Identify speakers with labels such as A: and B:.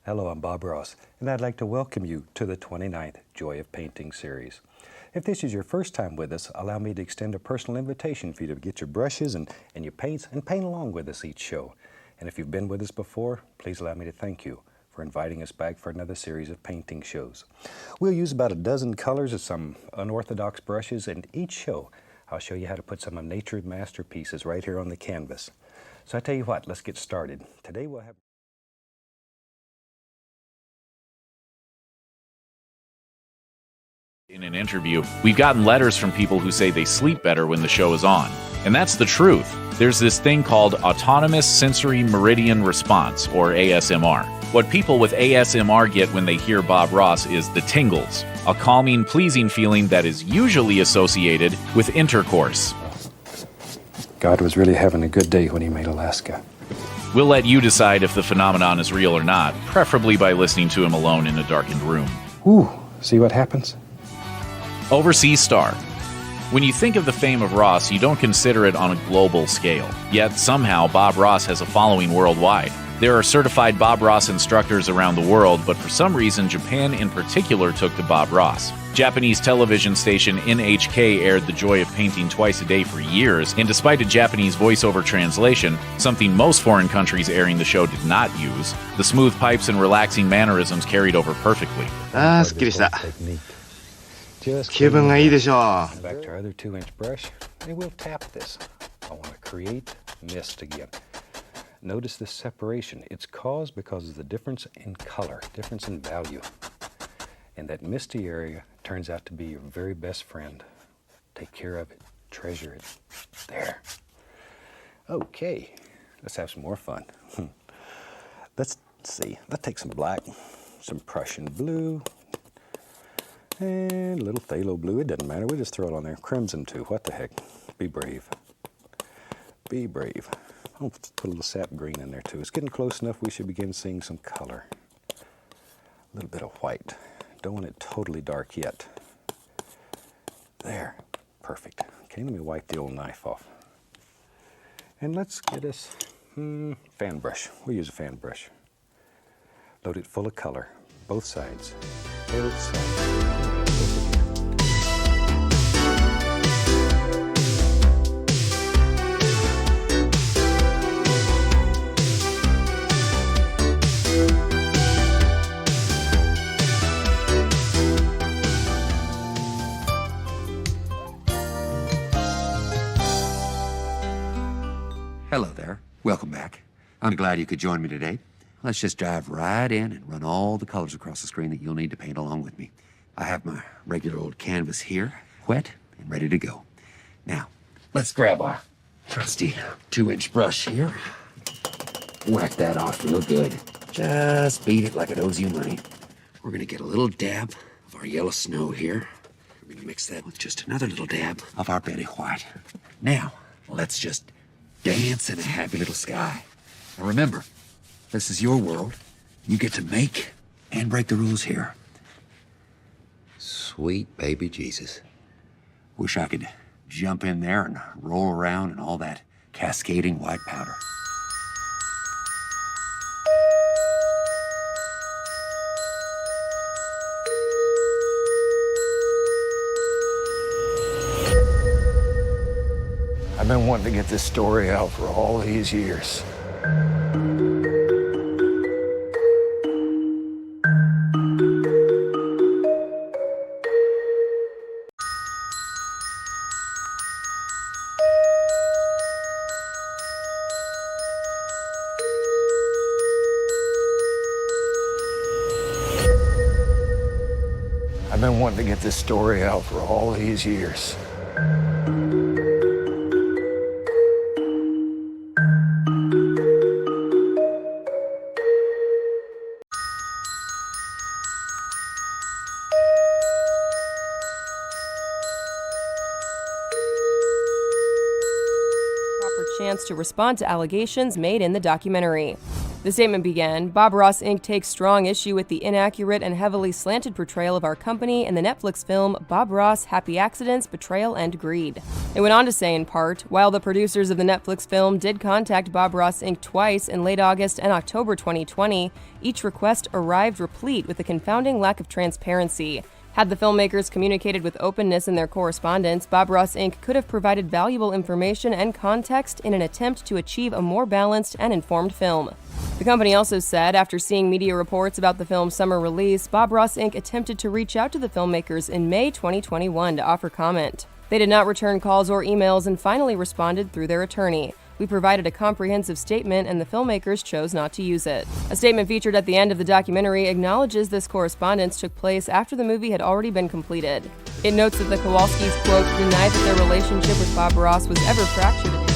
A: Hello, I'm Bob Ross, and I'd like to welcome you to the 29th Joy of Painting series. If this is your first time with us, allow me to extend a personal invitation for you to get your brushes and your paints and paint along with us each show. And if you've been with us before, please allow me to thank you for inviting us back for another series of painting shows. We'll use about a dozen colors of some unorthodox brushes, and each show I'll show you how to put some of nature's masterpieces right here on the canvas. So I tell you what, let's get started. Today we'll have...
B: In an interview, we've gotten letters from people who say they sleep better when the show is on. And that's the truth. There's this thing called Autonomous Sensory Meridian Response, or ASMR. What people with ASMR get when they hear Bob Ross is the tingles, a calming, pleasing feeling that is usually associated with intercourse.
A: God was really having a good day when he made Alaska.
B: We'll let you decide if the phenomenon is real or not, preferably by listening to him alone in a darkened room.
A: Ooh, see what happens?
B: Overseas star. When you think of the fame of Ross, you don't consider it on a global scale. Yet somehow Bob Ross has a following worldwide. There are certified Bob Ross instructors around the world, but for some reason Japan in particular took to Bob Ross. Japanese television station NHK aired The Joy of Painting twice a day for years, and despite a Japanese voiceover translation, something most foreign countries airing the show did not use, the smooth pipes and relaxing mannerisms carried over perfectly.
C: すっきりした。気分がいいでしょう。
A: Back to our other 2-inch brush, and we'll tap this. I want to create mist again. Notice this separation. It's caused because of the difference in color, difference in value. And that misty area turns out to be your very best friend. Take care of it. Treasure it. There. Okay, let's have some more fun. Let's see. Let's take some black, some Prussian blue, and a little phthalo blue. It doesn't matter. We just throw it on there. Crimson too. What the heck? Be brave. Be brave. I'll put a little sap green in there too. It's getting close enough we should begin seeing some color. A little bit of white. Don't want it totally dark yet. There. Perfect. Okay, let me wipe the old knife off. And let's get us fan brush. We'll use a fan brush. Load it full of color. Both sides. Both sides.
D: Hello there. Welcome back. I'm glad you could join me today. Let's just dive right in and run all the colors across the screen that you'll need to paint along with me. I have my regular old canvas here, wet and ready to go. Now, let's grab our trusty 2-inch brush here. Whack that off real good. Just beat it like it owes you money. We're gonna get a little dab of our yellow snow here. We're gonna mix that with just another little dab of our Betty White. Now, let's just dance in a happy little sky. Now remember, this is your world. You get to make and break the rules here. Sweet baby Jesus. Wish I could jump in there and roll around in all that cascading white powder.
E: I've been wanting to get this story out for all these years. I've been wanting to get this story out for all these years.
F: Chance to respond to allegations made in the documentary. The statement began, "Bob Ross Inc. takes strong issue with the inaccurate and heavily slanted portrayal of our company in the Netflix film Bob Ross, Happy Accidents, Betrayal, and Greed." It went on to say, in part, while the producers of the Netflix film did contact Bob Ross Inc. twice in late August and October 2020, each request arrived replete with a confounding lack of transparency. Had the filmmakers communicated with openness in their correspondence, Bob Ross Inc. could have provided valuable information and context in an attempt to achieve a more balanced and informed film. The company also said, after seeing media reports about the film's summer release, Bob Ross Inc. attempted to reach out to the filmmakers in May 2021 to offer comment. They did not return calls or emails and finally responded through their attorney. "We provided a comprehensive statement and the filmmakers chose not to use it." A statement featured at the end of the documentary acknowledges this correspondence took place after the movie had already been completed. It notes that the Kowalskis, quote, "denied that their relationship with Bob Ross was ever fractured."